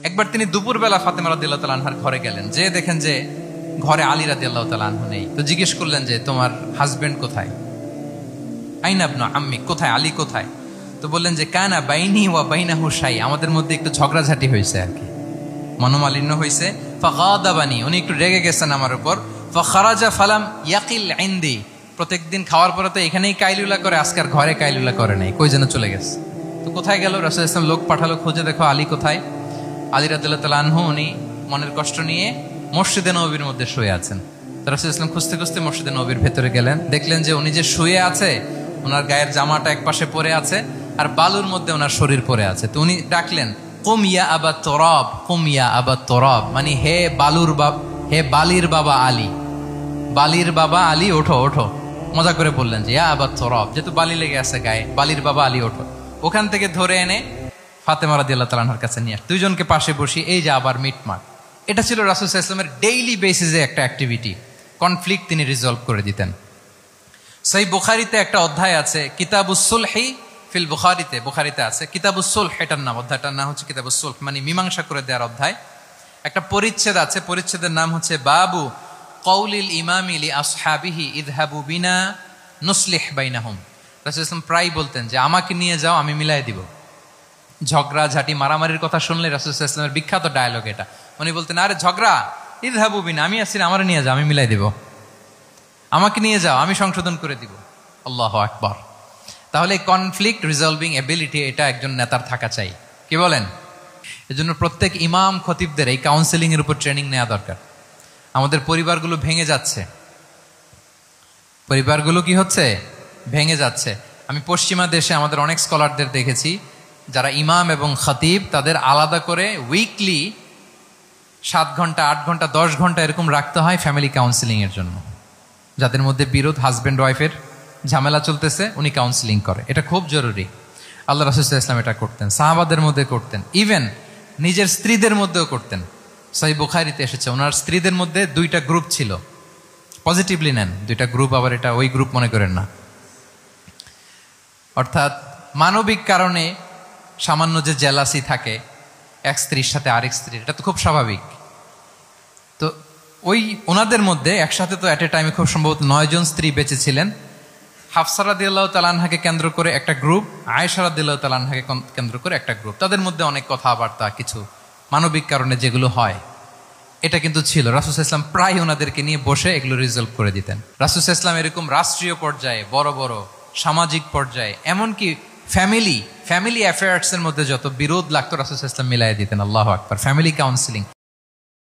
একবার তিনি দুপুরবেলা ফাতেমা রাদিয়াল্লাহু তাআলা আনহার ঘরে গেলেন, যে দেখেন যে ঘরে আলী রাদিয়াল্লাহু তাআলা আনহু নেই। তো জিজ্ঞেস করলেন যে তোমার হাজবেন্ড কোথায়, আইনা ইবনু আম্মি, কোথায় আলী কোথায়? তো বললেন যে কানা বাইনি ওয়া বাইনাহু শাই, আমাদের মধ্যে একটু ঝগড়াঝাটি হয়েছে আর কি, মনোমালিন্য হয়েছে। ফাগাদাবানি, উনি একটু রেগে গেছেন আমার উপর। ফাখারাজা ফালাম ইয়াকিল ইনদি, প্রত্যেকদিন খাওয়ার পরে তো এখানেই কাইলুলা করে, আজকের ঘরে কাইলুলা করে নাই, কই যেন চলে গেছে। তো কোথায় গেল? রাসূল সাল্লাল্লাহু আলাইহি ওয়াসাল্লাম লোক পাঠালো, খুঁজে দেখো আলী কোথায়। আলী রাদিয়াল্লাহু তাআলা আনহু উনি মনের কষ্ট নিয়ে মসজিদে নববীর মধ্যে শুয়ে আছেন। তো রাসূল সাল্লাল্লাহু আলাইহি ওয়াসাল্লাম খুঁজতে খুঁজতে মসজিদে নববীর ভেতরে গেলেন, দেখলেন যে উনি যে শুয়ে আছে, ওনার গায়ের জামাটা এক পাশে পড়ে আছে আর বালুর মধ্যে ওনার শরীর পড়ে আছে। তো উনি ডাকলেন কুম ইয়া আবা তুরাব, কুম ইয়া আবা তুরাব, মানে হে বালির বাবা আলী, বালির বাবা আলী ওঠো ওঠো। মজা করে বললেন যে ইয়া আবা তুরাব, যেহেতু বালি লেগে আছে গায়ে, বালির বাবা আলী ওঠো। ওখান থেকে ধরে এনে ফাতেমা রাদিয়াল্লাহু তাআলা আনহার কাছে নিয়ে দুইজনকে পাশে বসিয়ে এই যে আবার মিটমাট। এটা ছিল রাসূল সাল্লাল্লাহু আলাইহি ওয়াসাল্লামের ডেইলি বেসিসে একটা অ্যাক্টিভিটি। কনফ্লিক্ট তিনি রিজলভ করে দিতেন। সহিহ বুখারীতে একটা অধ্যায় আছে কিতাবুস সুলহি ফিল বুখারীতে, বুখারীতে আছে কিতাবুস সুলহ, এটার নাম, অধ্যায়টার নাম হচ্ছে কিতাবুস সুলহ, মানে মীমাংসা করে দেওয়ার অধ্যায়। একটা পরিচ্ছেদ আছে, পরিচ্ছেদের নাম হচ্ছে বাবু কওলিল ইমামি লি আসহাবিহি ইযহাবু বিনা নুসলিহ বাইনাহুম। রাসূল সাল্লাল্লাহু আলাইহি ওয়াসাল্লাম প্রায় বলতেন যে আমাকে নিয়ে যাও, আমি মিলাই দিব। ঝগড়া ঝাঁটি মারামারির কথা শুনলে রাসূল সাল্লাল্লাহু আলাইহি ওয়াসাল্লামের বিখ্যাত ডায়লগ এটা। উনি বলতেন আরে ঝগড়া, ইযহাবু বিনা, আমি আসি না, আমার নিয়ে যাও, আমি মিলাই দিব। আমাকে নিয়ে যাও, আমি সংশোধন করে দিব। আল্লাহু আকবার। তাহলে কনফ্লিক্ট রিজলভিং এবিলিটি এটা একজন নেতার থাকা চাই, কি বলেন? এজন্য প্রত্যেক ইমাম খতিবদের এই কাউন্সেলিং এর উপর ট্রেনিং নেওয়া দরকার। আমাদের পরিবারগুলো ভেঙে যাচ্ছে, পরিবারগুলো কি হচ্ছে? ভেঙে যাচ্ছে। আমি পশ্চিমা দেশে আমাদের অনেক স্কলারদের দেখেছি যারা ইমাম এবং খতিব, তাদের আলাদা করে উইকলি 7 ঘন্টা 8 ঘন্টা 10 ঘন্টা এরকম রাখতে হয় ফ্যামিলি কাউন্সেলিং এর জন্য। যাদের মধ্যে বিরোধ, হাজব্যান্ড ওয়াইফের ঝামেলা চলতেছে, উনি কাউন্সেলিং করে। এটা খুব জরুরি। আল্লাহ রাসূল সাল্লাল্লাহু আলাইহি ওয়াসাল্লাম এটা করতেন, সাহাবাদের মধ্যে করতেন, ইভেন নিজের স্ত্রীদের মধ্যেও করতেন। সহিহ বুখারীতে এসেছে ওনার স্ত্রীদের মধ্যে 2টা গ্রুপ ছিল। পজিটিভলি নেন, 2টা গ্রুপ, আবার এটা ওই গ্রুপ মনে করেন না। অর্থাৎ মানবিক কারণে সামান্য যে জেলাসি থাকে এক স্ত্রীর সাথে আরেক স্ত্রীর, এটা তো খুব স্বাভাবিক। তো ওই ওনাদের মধ্যে একসাথে তো অ্যাট এ টাইমে খুব সম্ভবত 9 জন স্ত্রী বেঁচে ছিলেন। হাফসা রাদিয়াল্লাহু তাআলা আনহাকে কেন্দ্র করে একটা গ্রুপ, আয়েশা রাদিয়াল্লাহু তাআলা আনহাকে কেন্দ্র করে একটা গ্রুপ। তাদের মধ্যে অনেক কথাবার্তা, কিছু মানবিক কারণে যেগুলো হয়, এটা কিন্তু ছিল। রাসূল সাল্লাল্লাহু আলাইহি ওয়াসাল্লাম প্রায় ওনাদেরকে নিয়ে বসে এগুলো রিজলভ করে দিতেন। রাসূল সাল্লাল্লাহু আলাইহি ওয়াসাল্লাম এরকম রাষ্ট্রীয় পর্যায়ে, বড় বড় সামাজিক পর্যায়ে, এমনকি ফ্যামিলি অ্যাফেয়ার্স এর মধ্যে যত বিরোধ লাগতো রাসূল সাল্লাল্লাহু আলাইহি ওয়াসাল্লাম মিলাই দিতেন। আল্লাহু আকবার। Family counselling